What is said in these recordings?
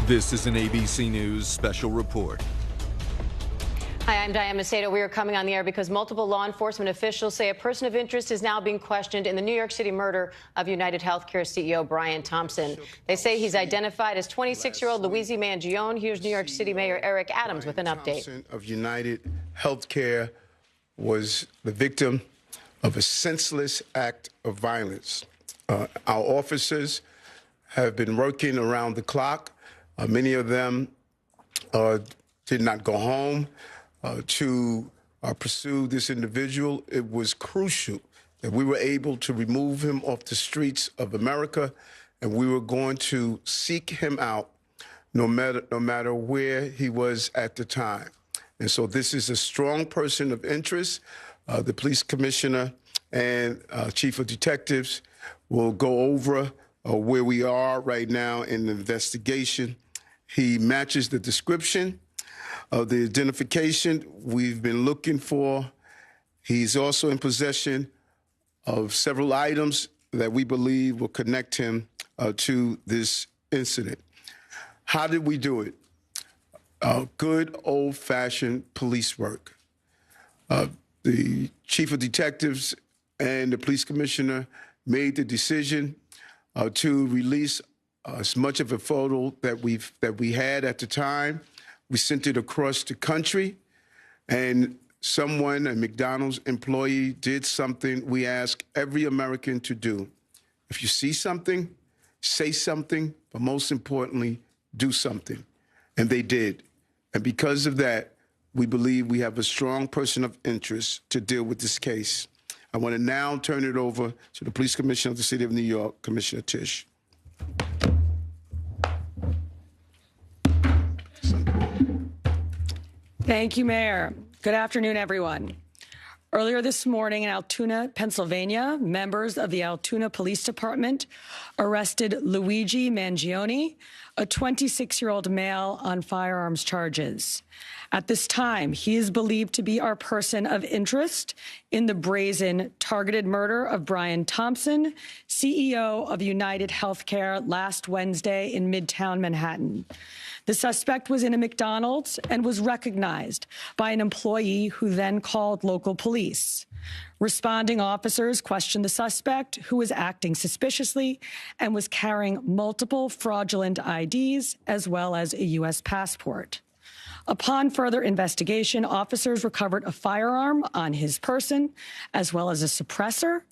This is an ABC News special report. Hi, I'm Diane Macedo. We are coming on the air because multiple law enforcement officials say a person of interest is now being questioned in the New York City murder of UnitedHealthcare CEO Brian Thompson. They say he's identified as 26-year-old Linsey Mangione. Here's New York City Mayor Eric Adams with an update. Brian Thompson of UnitedHealthcare was the victim of a senseless act of violence. Our officers have been working around the clock. Many of them did not go home to pursue this individual. It was crucial that we were able to remove him off the streets of America, and we were going to seek him out no matter where he was at the time. And so this is a strong person of interest. The police commissioner and chief of detectives will go over where we are right now in the investigation. He matches the description of the identification we've been looking for. He's also in possession of several items that we believe will connect him to this incident. How did we do it? Good old-fashioned police work. The chief of detectives and the police commissioner made the decision to release as much of a photo that we had at the time. We sent it across the country, and someone, a McDonald's employee, did something we ask every American to do. If you see something, say something, but most importantly, do something. And they did. And because of that, we believe we have a strong person of interest to deal with this case. I want to now turn it over to the police commissioner of the city of New York, Commissioner Tisch. Thank you, Mayor. Good afternoon, everyone. Earlier this morning in Altoona, Pennsylvania, members of the Altoona Police Department arrested Luigi Mangione, a 26-year-old male, on firearms charges. At this time, he is believed to be our person of interest in the brazen, targeted murder of Brian Thompson, CEO of UnitedHealthcare, last Wednesday in Midtown Manhattan. The suspect was in a McDonald's and was recognized by an employee who then called local police. Responding officers questioned the suspect, who was acting suspiciously and was carrying multiple fraudulent IDs as well as a U.S. passport. Upon further investigation, officers recovered a firearm on his person, as well as a suppressor,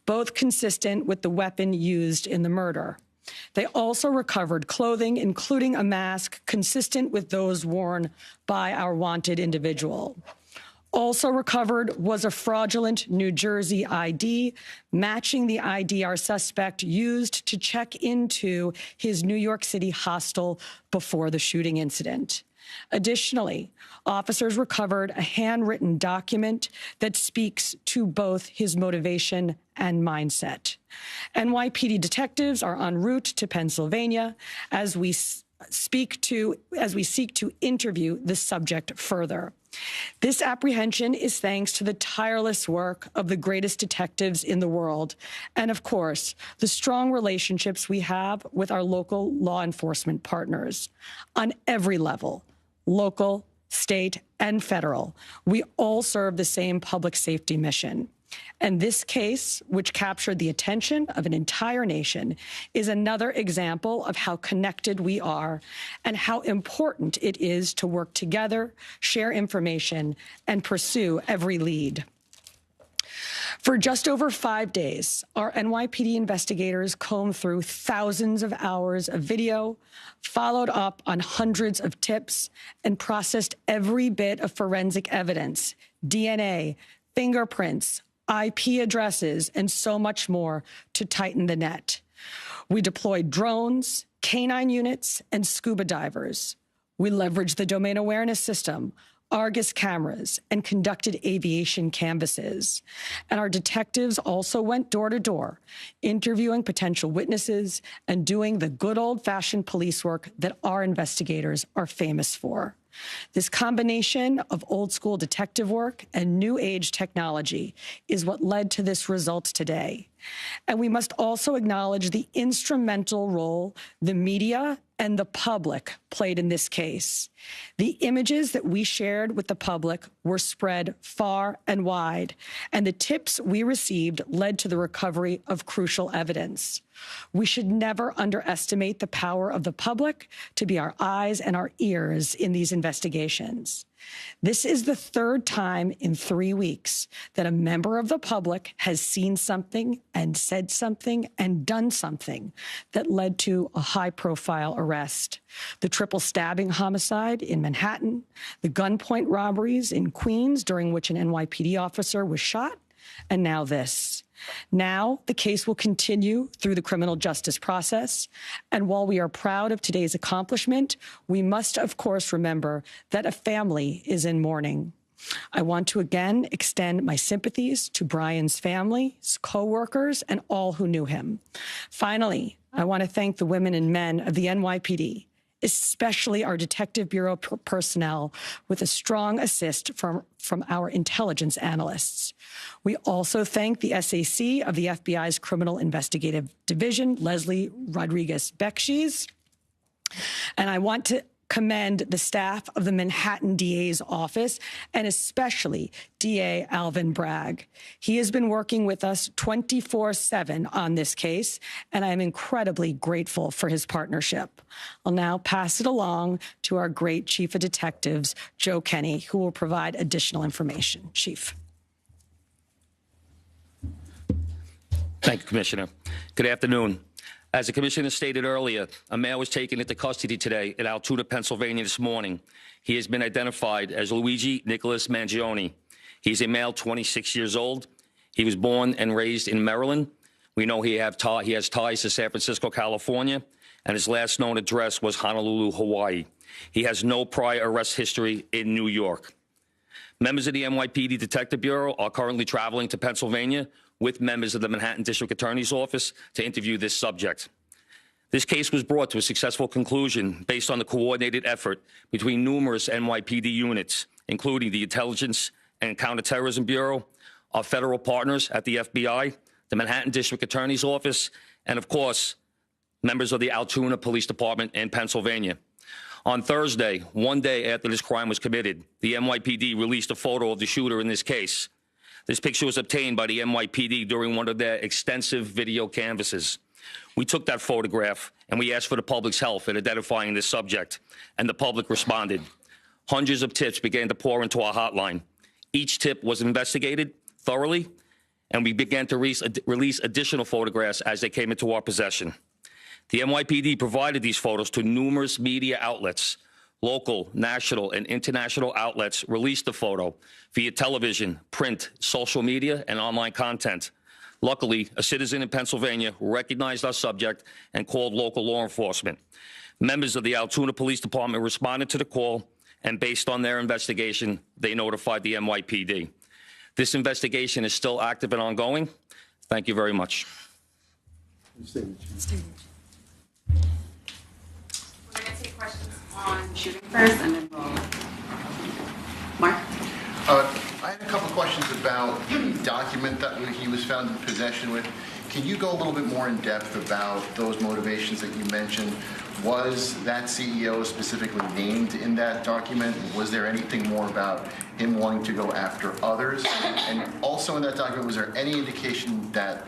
both consistent with the weapon used in the murder. They also recovered clothing, including a mask consistent with those worn by our wanted individual. Also recovered was a fraudulent New Jersey ID, matching the ID our suspect used to check into his New York City hostel before the shooting incident. Additionally, officers recovered a handwritten document that speaks to both his motivation and mindset. NYPD detectives are en route to Pennsylvania as we seek to interview the subject further. This apprehension is thanks to the tireless work of the greatest detectives in the world, and of course, the strong relationships we have with our local law enforcement partners. On every level, local, state, and federal, we all serve the same public safety mission. And this case, which captured the attention of an entire nation, is another example of how connected we are and how important it is to work together, share information, and pursue every lead. For just over 5 days, our NYPD investigators combed through thousands of hours of video, followed up on hundreds of tips, and processed every bit of forensic evidence, DNA, fingerprints, IP addresses, and so much more to tighten the net. We deployed drones, canine units, and scuba divers. We leveraged the domain awareness system, Argus cameras, and conducted aviation canvasses. And our detectives also went door to door, interviewing potential witnesses and doing the good old-fashioned police work that our investigators are famous for. This combination of old-school detective work and new-age technology is what led to this result today. And we must also acknowledge the instrumental role the media and the public played in this case. The images that we shared with the public were spread far and wide, and the tips we received led to the recovery of crucial evidence. We should never underestimate the power of the public to be our eyes and our ears in these investigations. This is the third time in 3 weeks that a member of the public has seen something and said something and done something that led to a high-profile arrest. The triple stabbing homicide in Manhattan, the gunpoint robberies in Queens during which an NYPD officer was shot, and now this. Now, the case will continue through the criminal justice process. And while we are proud of today's accomplishment, we must, of course, remember that a family is in mourning. I want to again extend my sympathies to Brian's family, his co-workers, and all who knew him. Finally, I want to thank the women and men of the NYPD, especially our Detective Bureau personnel, with a strong assist from our intelligence analysts. We also thank the SAC of the FBI's Criminal Investigative Division, Leslie Rodriguez-Bekshies. And I want to commend the staff of the Manhattan DA's office, and especially DA Alvin Bragg. He has been working with us 24/7 on this case, and I am incredibly grateful for his partnership. I'll now pass it along to our great Chief of Detectives, Joe Kenny, who will provide additional information. Chief. Thank you, Commissioner. Good afternoon. As the Commissioner stated earlier, a male was taken into custody today in Altoona, Pennsylvania this morning. He has been identified as Luigi Nicholas Mangione. He's a male, 26 years old. He was born and raised in Maryland. We know he has ties to San Francisco, California, and his last known address was Honolulu, Hawaii. He has no prior arrest history in New York. Members of the NYPD Detective Bureau are currently traveling to Pennsylvania with members of the Manhattan District Attorney's Office to interview this subject. This case was brought to a successful conclusion based on the coordinated effort between numerous NYPD units, including the Intelligence and Counterterrorism Bureau, our federal partners at the FBI, the Manhattan District Attorney's Office, and, of course, members of the Altoona Police Department in Pennsylvania. On Thursday, one day after this crime was committed, the NYPD released a photo of the shooter in this case. This picture was obtained by the NYPD during one of their extensive video canvasses. We took that photograph and we asked for the public's help in identifying this subject, and the public responded. Hundreds of tips began to pour into our hotline. Each tip was investigated thoroughly, and we began to release additional photographs as they came into our possession. The NYPD provided these photos to numerous media outlets. Local, national, and international outlets released the photo via television, print, social media, and online content. Luckily, a citizen in Pennsylvania recognized our subject and called local law enforcement. Members of the Altoona Police Department responded to the call, and based on their investigation, they notified the NYPD. This investigation is still active and ongoing. Thank you very much. We're going to take questions on shooting first, and then we'll... Mark? I had a couple questions about the document that he was found in possession with. Can you go a little bit more in depth about those motivations that you mentioned? Was that CEO specifically named in that document? Was there anything more about him wanting to go after others? And also in that document, was there any indication that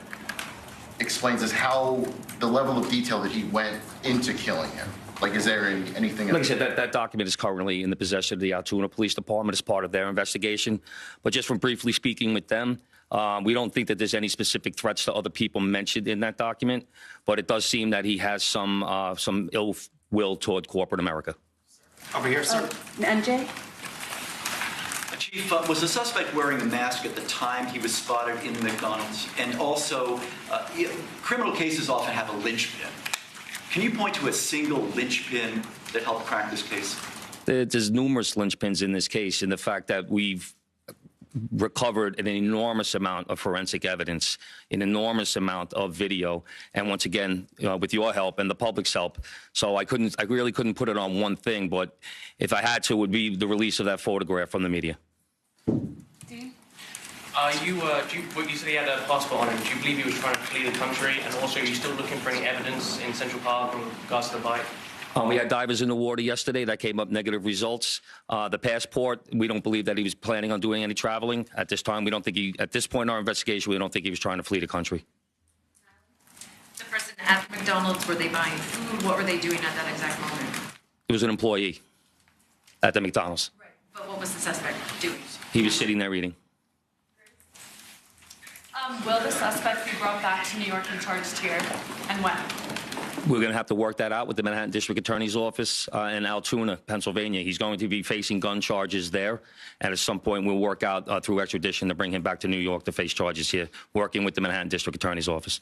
explains us how the level of detail that he went into killing him? Like, is there anything? Like I said, that document is currently in the possession of the Altoona Police Department as part of their investigation. But just from briefly speaking with them, we don't think that there's any specific threats to other people mentioned in that document. But it does seem that he has some ill will toward corporate America. Over here, sir. NJ? Chief, was the suspect wearing a mask at the time he was spotted in McDonald's? And also, criminal cases often have a linchpin. Can you point to a single linchpin that helped crack this case? There's numerous linchpins in this case, in the fact that we've recovered an enormous amount of forensic evidence, an enormous amount of video, and once again, with your help and the public's help. So I really couldn't put it on one thing, but if I had to, it would be the release of that photograph from the media. You said he had a passport on him. Do you believe he was trying to flee the country? And also, are you still looking for any evidence in Central Park in regards to the bike? We had divers in the water yesterday that came up negative results. The passport, we don't believe that he was planning on doing any traveling at this time. We don't think he, at this point in our investigation, we don't think he was trying to flee the country. The person at McDonald's, were they buying food? What were they doing at that exact moment? He was an employee at the McDonald's. Right. But what was the suspect doing? He was sitting there eating. Will the suspect be brought back to New York and charged here, and when? We're going to have to work that out with the Manhattan District Attorney's Office in Altoona, Pennsylvania. He's going to be facing gun charges there, and at some point we'll work out through extradition to bring him back to New York to face charges here, working with the Manhattan District Attorney's Office.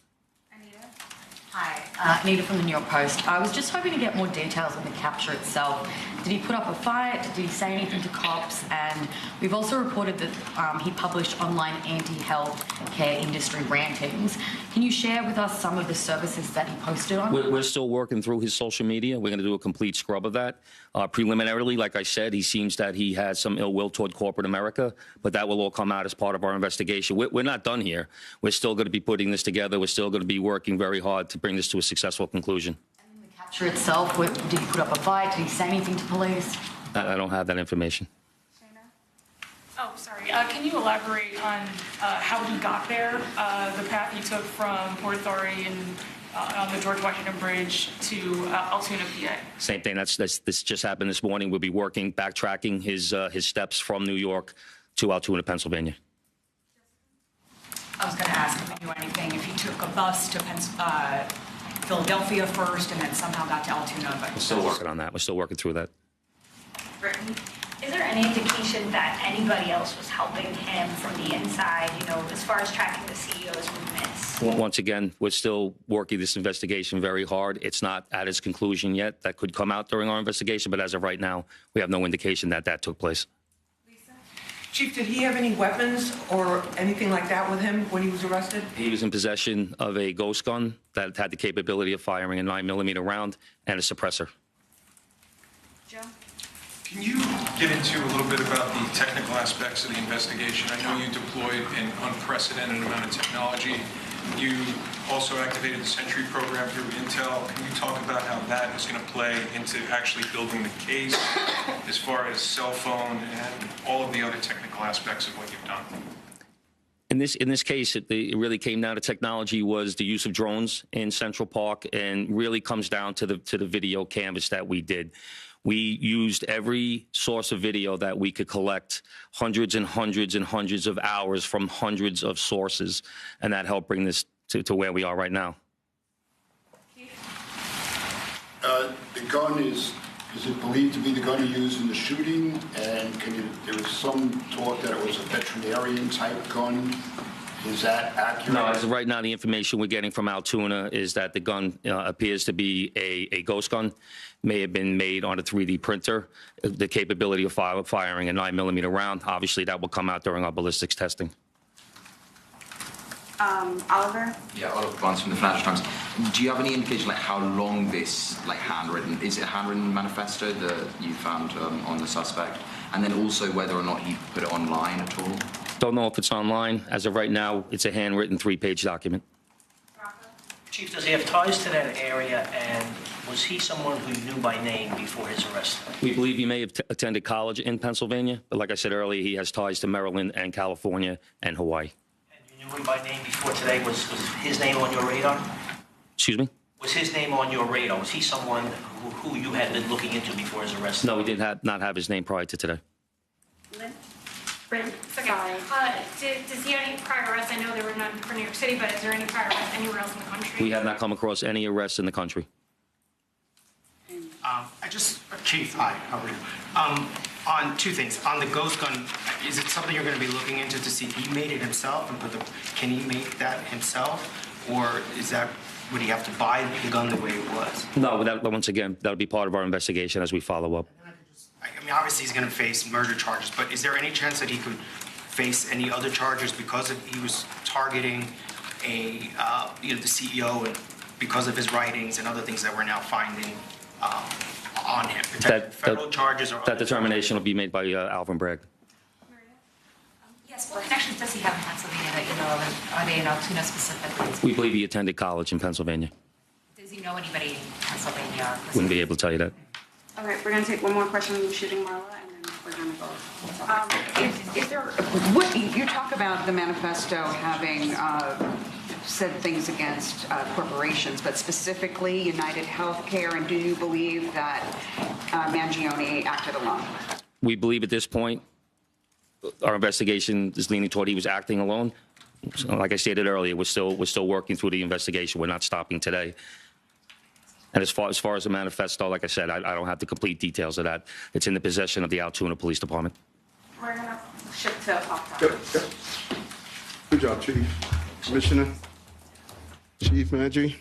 Hi, Anita from the New York Post. I was just hoping to get more details on the capture itself. Did he put up a fight? Did he say anything to cops? And we've also reported that he published online anti-health care industry rantings. Can you share with us some of the services that he posted on? We're still working through his social media. We're going to do a complete scrub of that. Preliminarily, like I said, he seems that he has some ill will toward corporate America, but that will all come out as part of our investigation. We're not done here. We're still going to be putting this together. We're still going to be working very hard to bring this to a successful conclusion. And the capture itself, did he put up a fight? Did he say anything to police? I don't have that information. Oh, sorry. Can you elaborate on how he got there, the path he took from Port Authority and on the George Washington Bridge to Altoona, PA? Same thing. This just happened this morning. We'll be working, backtracking his steps from New York to Altoona, Pennsylvania. I was going to ask if he knew anything, if he took a bus to Philadelphia first and then somehow got to Altoona. But We're still working on that. We're still working through that. Britain. Is there any indication that anybody else was helping him from the inside, you know, as far as tracking the CEO's movements? Once again, we're still working this investigation very hard. It's not at its conclusion yet. That could come out during our investigation, but as of right now, we have no indication that that took place. Chief, did he have any weapons or anything like that with him when he was arrested? He was in possession of a ghost gun that had the capability of firing a 9mm round and a suppressor. Joe? Can you get into a little bit about the technical aspects of the investigation? I know you deployed an unprecedented amount of technology. You also activated the Sentry program through Intel. Can you talk about how that is going to play into actually building the case as far as cell phone and all of the other technical aspects of what you've done? In this case, it really came down to technology was the use of drones in Central Park, and really comes down to the video canvas that we did. We used every source of video that we could collect, hundreds and hundreds and hundreds of hours from hundreds of sources, and that helped bring this to where we are right now. The gun is it believed to be the gun used in the shooting? And there was some talk that it was a veterinarian type gun. Is that accurate? No, as of right now, the information we're getting from Altoona is that the gun appears to be a ghost gun. May have been made on a 3D printer. The capability of firing a 9mm round, obviously that will come out during our ballistics testing. Oliver? Yeah, Oliver Barnes from the Financial Times. Do you have any indication like how long this handwritten, is it a handwritten manifesto that you found on the suspect? And then also whether or not he put it online at all? Don't know if it's online. As of right now, it's a handwritten 3-page document. Chief, does he have ties to that area, and was he someone who you knew by name before his arrest? We believe he may have attended college in Pennsylvania, but like I said earlier, he has ties to Maryland and California and Hawaii. And you knew him by name before today. Was his name on your radar? Excuse me? Was his name on your radar? Was he someone who you had been looking into before his arrest? No, we did not have his name prior to today. Lynn? Brent? Okay. Does he have any prior arrests? I know there were none for New York City, but is there any prior arrests anywhere else in the country? We have not come across any arrests in the country. Chief, hi, how are you? On two things. On the ghost gun, is it something you're going to be looking into to see if he made it himself? And can he make that himself? Or would he have to buy the gun the way it was? No, once again, that'll be part of our investigation as we follow up. I mean, obviously he's going to face murder charges, but is there any chance that he could face any other charges because he was targeting the CEO, and because of his writings and other things that we're now finding on him? Federal charges or that determination will be made by Alvin Bragg. Yeah, Yes, what connections does he have in Pennsylvania that you know of, and are they in Altoona specifically? We believe he attended college in Pennsylvania. Does he know anybody in Pennsylvania? Wouldn't be able to tell you that. All right, we're going to take one more question on shooting, Marla, and then we're going to go. Is there, what, you talk about the manifesto having said things against corporations, but specifically UnitedHealthcare, and do you believe that Mangione acted alone? We believe at this point, our investigation is leaning toward he was acting alone. So, like I stated earlier, we're still working through the investigation. We're not stopping today. And as far as the manifesto, like I said, I don't have the complete details of that. It's in the possession of the Altoona Police Department. We're going to shift to Pop. Yep. Good job, Chief. Commissioner, Chief Maggi.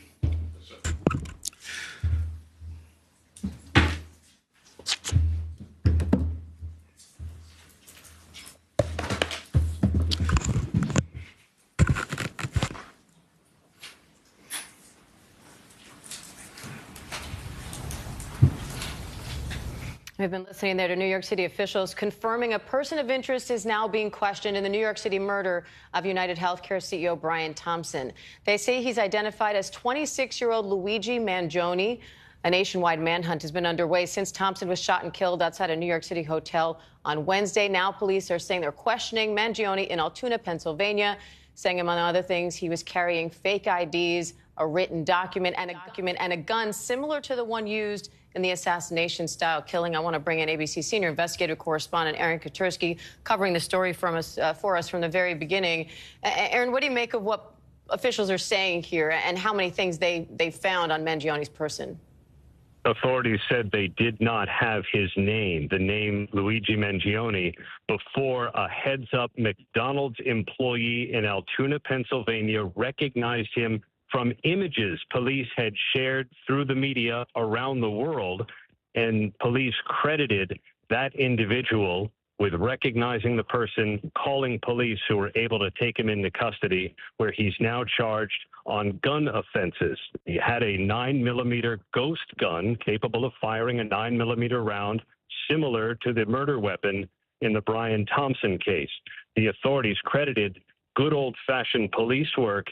We've been listening there to New York City officials confirming a person of interest is now being questioned in the New York City murder of UnitedHealthcare CEO Brian Thompson. They say he's identified as 26-year-old Luigi Mangione. A nationwide manhunt has been underway since Thompson was shot and killed outside a New York City hotel on Wednesday. Now police are saying they're questioning Mangione in Altoona, Pennsylvania, saying, among other things, he was carrying fake IDs, a written document, and a gun similar to the one used in the assassination-style killing. I want to bring in ABC senior investigative correspondent Aaron Katursky, covering the story for us from the very beginning. Aaron, what do you make of what officials are saying here and how many things they found on Mangione's person? Authorities said they did not have his name, the name Luigi Mangione, before a heads-up McDonald's employee in Altoona, Pennsylvania, recognized him from images police had shared through the media around the world, and police credited that individual with recognizing the person, calling police, who were able to take him into custody, where he's now charged on gun offenses. He had a 9mm ghost gun capable of firing a 9mm round, similar to the murder weapon in the Brian Thompson case. The authorities credited good old-fashioned police work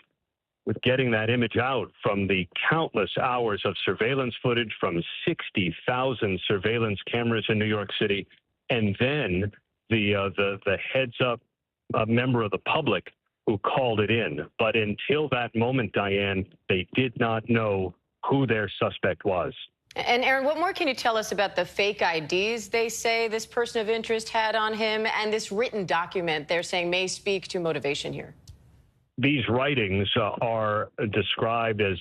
with getting that image out from the countless hours of surveillance footage from 60,000 surveillance cameras in New York City, and then the heads-up member of the public who called it in. But until that moment, Diane, they did not know who their suspect was. And Aaron, what more can you tell us about the fake IDs they say this person of interest had on him, and this written document they're saying may speak to motivation here? These writings are described as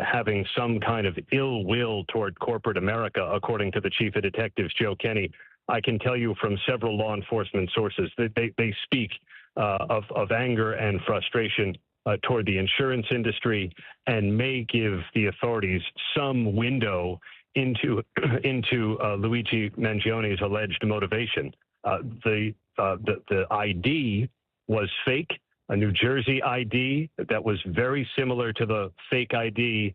having some kind of ill will toward corporate America, according to the chief of detectives, Joe Kenny. I can tell you from several law enforcement sources that they speak of anger and frustration toward the insurance industry, and may give the authorities some window into Luigi Mangione's alleged motivation. The ID was fake. A New Jersey ID that was very similar to the fake ID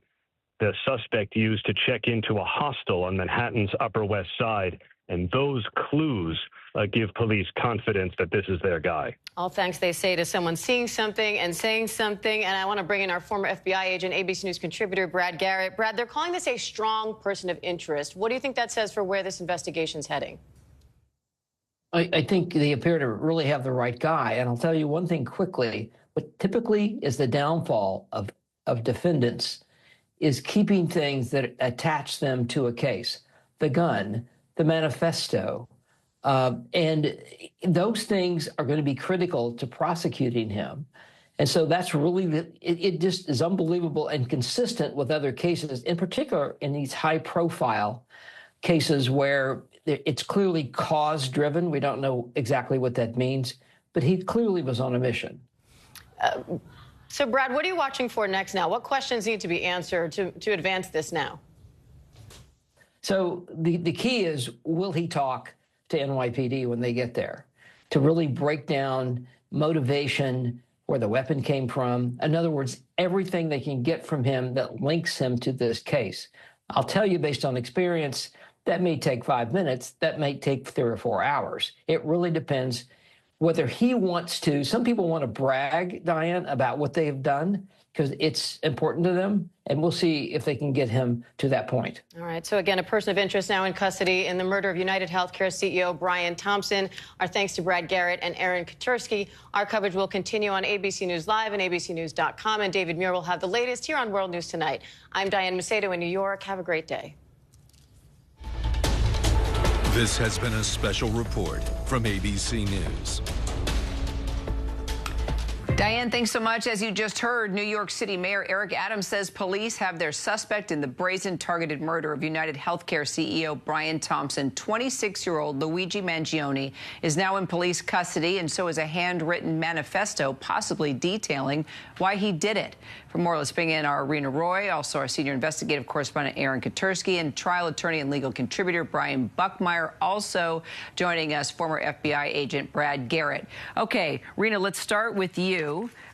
the suspect used to check into a hostel on Manhattan's Upper West Side. And those clues give police confidence that this is their guy. All thanks, they say, to someone seeing something and saying something. And I want to bring in our former FBI agent, ABC News contributor, Brad Garrett. Brad, they're calling this a strong person of interest. What do you think that says for where this investigation's heading? I think they appear to really have the right guy. And I'll tell you one thing quickly. What typically is the downfall of defendants is keeping things that attach them to a case. The gun, the manifesto, and those things are going to be critical to prosecuting him. And so that's really, it just is unbelievable and consistent with other cases, in particular in these high-profile cases where it's clearly cause-driven. We don't know exactly what that means, but he clearly was on a mission. So, Brad, what are you watching for next now? What questions need to be answered to advance this now? So the key is, will he talk to NYPD when they get there to really break down motivation, where the weapon came from? In other words, everything they can get from him that links him to this case. I'll tell you, based on experience, that may take 5 minutes. That may take 3 or 4 hours. It really depends whether he wants to, some people want to brag, Diane, about what they have done because it's important to them, and we'll see if they can get him to that point. All right, so again, a person of interest now in custody in the murder of UnitedHealthcare CEO Brian Thompson. Our thanks to Brad Garrett and Aaron Katursky. Our coverage will continue on ABC News Live and abcnews.com, and David Muir will have the latest here on World News Tonight. I'm Diane Macedo in New York. Have a great day. This has been a special report from ABC News. Diane, thanks so much. As you just heard, New York City Mayor Eric Adams says police have their suspect in the brazen targeted murder of UnitedHealthcare CEO Brian Thompson. 26-year-old Luigi Mangione is now in police custody, and so is a handwritten manifesto possibly detailing why he did it. For more, let's bring in our Rena Roy, also our senior investigative correspondent Aaron Katursky, and trial attorney and legal contributor Brian Buckmeyer, also joining us, former FBI agent Brad Garrett. Okay, Rena, let's start with you.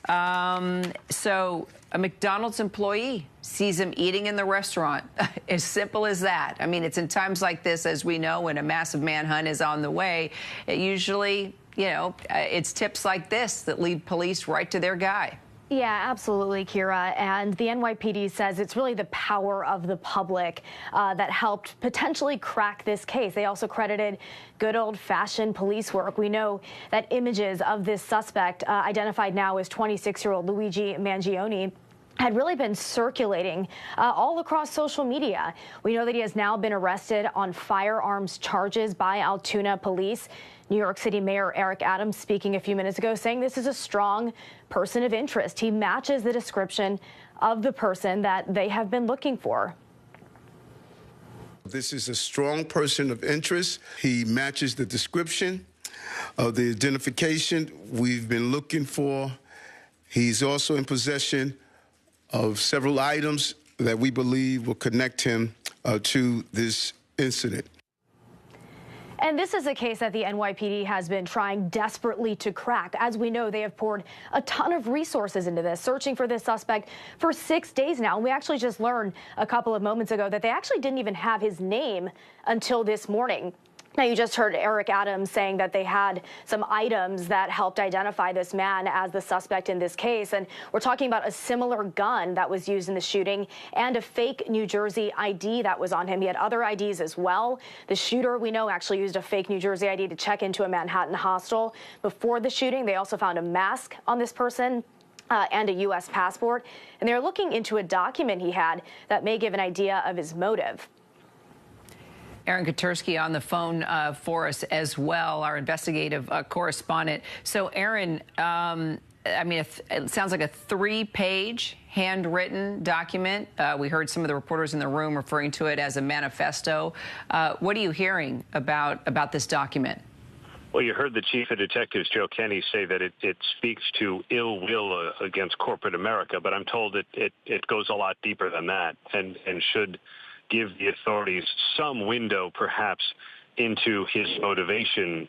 So a McDonald's employee sees him eating in the restaurant. As simple as that. I mean, it's in times like this, as we know, when a massive manhunt is on the way, it usually, it's tips like this that lead police right to their guy. Yeah, absolutely, Kira. And the NYPD says it's really the power of the public that helped potentially crack this case. They also credited good old-fashioned police work. We know that images of this suspect, identified now as 26-year-old Luigi Mangione, had really been circulating all across social media. We know that he has now been arrested on firearms charges by Altoona police. New York City Mayor Eric Adams speaking a few minutes ago, saying this is a strong person of interest. He matches the description of the person that they have been looking for. This is a strong person of interest. He matches the description of the identification we've been looking for. He's also in possession of several items that we believe will connect him to this incident. And this is a case that the NYPD has been trying desperately to crack. As we know, they have poured a ton of resources into this, searching for this suspect for 6 days now. And we actually just learned a couple of moments ago that they actually didn't even have his name until this morning. Now, you just heard Eric Adams saying that they had some items that helped identify this man as the suspect in this case. And we're talking about a similar gun that was used in the shooting and a fake New Jersey ID that was on him. He had other IDs as well. The shooter, we know, actually used a fake New Jersey ID to check into a Manhattan hostel before the shooting. They also found a mask on this person and a U.S. passport. And they're looking into a document he had that may give an idea of his motive. Aaron Katursky on the phone for us as well, our investigative correspondent. So, Aaron, I mean, it sounds like a 3-page handwritten document. We heard some of the reporters in the room referring to it as a manifesto. What are you hearing about this document? Well, you heard the chief of detectives, Joe Kenny, say that it speaks to ill will against corporate America, but I'm told it goes a lot deeper than that and should give the authorities some window, perhaps, into his motivation.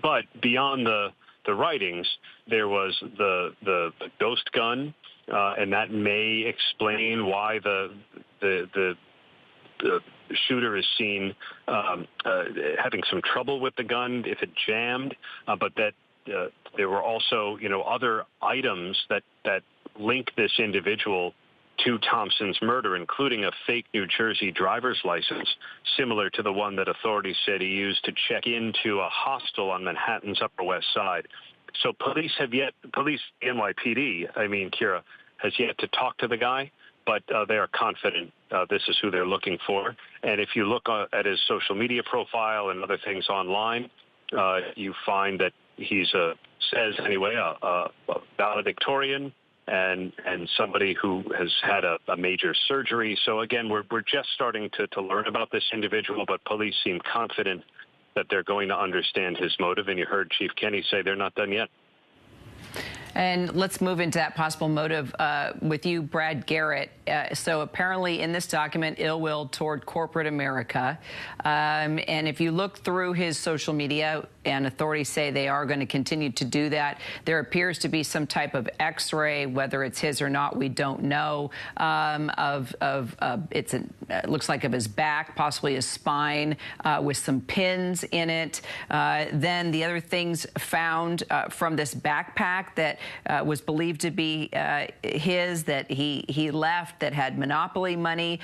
But beyond the writings, there was the ghost gun, and that may explain why the shooter is seen having some trouble with the gun if it jammed, but that there were also, other items that link this individual to Thompson's murder, including a fake New Jersey driver's license, similar to the one that authorities said he used to check into a hostel on Manhattan's Upper West Side. So police NYPD, Kira, has yet to talk to the guy, but they are confident this is who they're looking for. And if you look at his social media profile and other things online, you find that he's a valedictorian, and somebody who has had a major surgery. So again, we're just starting to learn about this individual, but police seem confident that they're going to understand his motive. And you heard Chief Kenny say they're not done yet. And let's move into that possible motive with you, Brad Garrett. So apparently in this document, ill will toward corporate America. And if you look through his social media, and authorities say they are going to continue to do that, there appears to be some type of X-ray, whether it's his or not, we don't know, it looks like of his back, possibly his spine, with some pins in it. Then the other things found from this backpack that was believed to be his, that he left, that had Monopoly money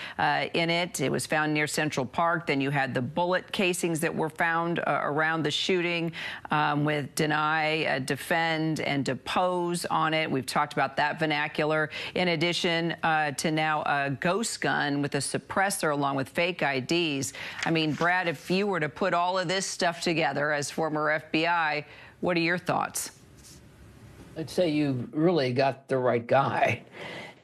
in it. It was found near Central Park. Then you had the bullet casings that were found around the shooting with deny, defend, and depose on it. We've talked about that vernacular. In addition to now a ghost gun with a suppressor along with fake IDs. I mean, Brad, if you were to put all of this stuff together as former FBI, what are your thoughts? I'd say you really got the right guy.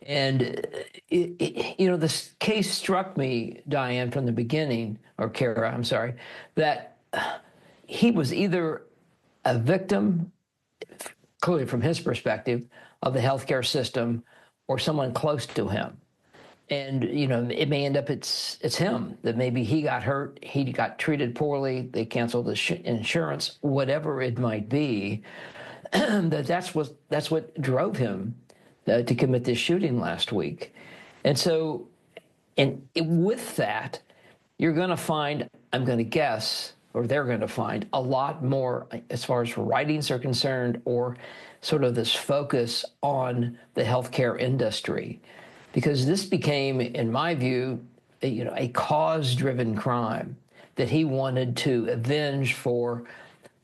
And, you know, this case struck me, Diane, from the beginning, or Kara, I'm sorry, that he was either a victim, clearly from his perspective, of the healthcare system or someone close to him. And, you know, it may end up it's him, that maybe he got hurt, he got treated poorly, they canceled the insurance, whatever it might be, that's what drove him to commit this shooting last week. And so, with that, you're going to find, I'm going to guess, or they're going to find a lot more as far as writings are concerned, or sort of this focus on the healthcare industry, because this became, in my view, a cause-driven crime that he wanted to avenge for,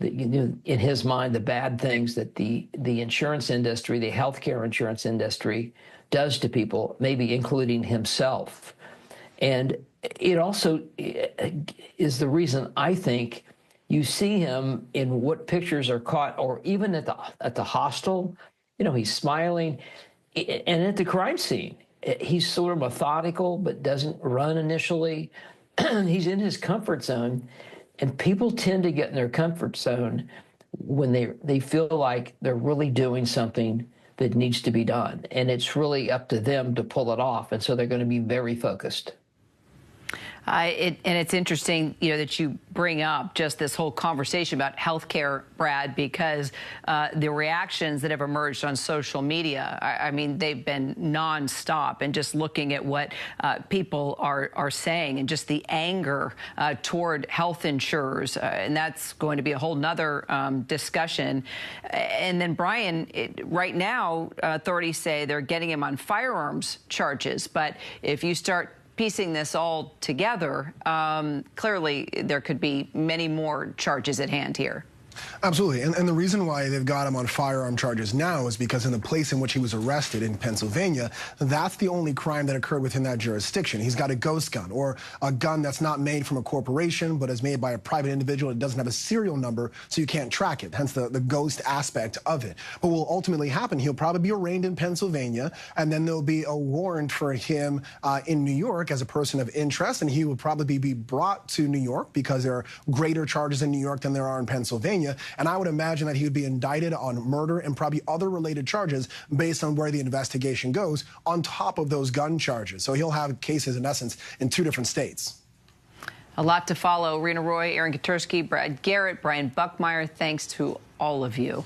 in his mind, the bad things that the insurance industry, the healthcare insurance industry, does to people, maybe including himself. And it also is the reason I think you see him in what pictures are caught, or even at the hostel. You know, he's smiling, and at the crime scene, he's sort of methodical, but doesn't run initially. He's in his comfort zone, and people tend to get in their comfort zone when they feel like they're really doing something that needs to be done, and it's really up to them to pull it off, and so they're going to be very focused. And it's interesting, that you bring up just this whole conversation about healthcare, Brad, because the reactions that have emerged on social media, I mean, they've been nonstop, and just looking at what people are saying, and just the anger toward health insurers, and that's going to be a whole nother discussion. And then, Brian, right now, authorities say they're getting him on firearms charges, but if you start piecing this all together, clearly there could be many more charges at hand here. Absolutely. And the reason why they've got him on firearm charges now is because in the place in which he was arrested in Pennsylvania, that's the only crime that occurred within that jurisdiction. He's got a ghost gun, or a gun that's not made from a corporation, but is made by a private individual. It doesn't have a serial number, so you can't track it, hence the ghost aspect of it. But what will ultimately happen, he'll probably be arraigned in Pennsylvania, and then there'll be a warrant for him in New York as a person of interest, and he will probably be brought to New York because there are greater charges in New York than there are in Pennsylvania. And I would imagine that he would be indicted on murder and probably other related charges based on where the investigation goes, on top of those gun charges. So he'll have cases, in essence, in 2 different states. A lot to follow. Rena Roy, Aaron Katursky, Brad Garrett, Brian Buckmeyer, thanks to all of you.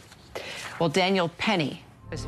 Well, Daniel Penny is...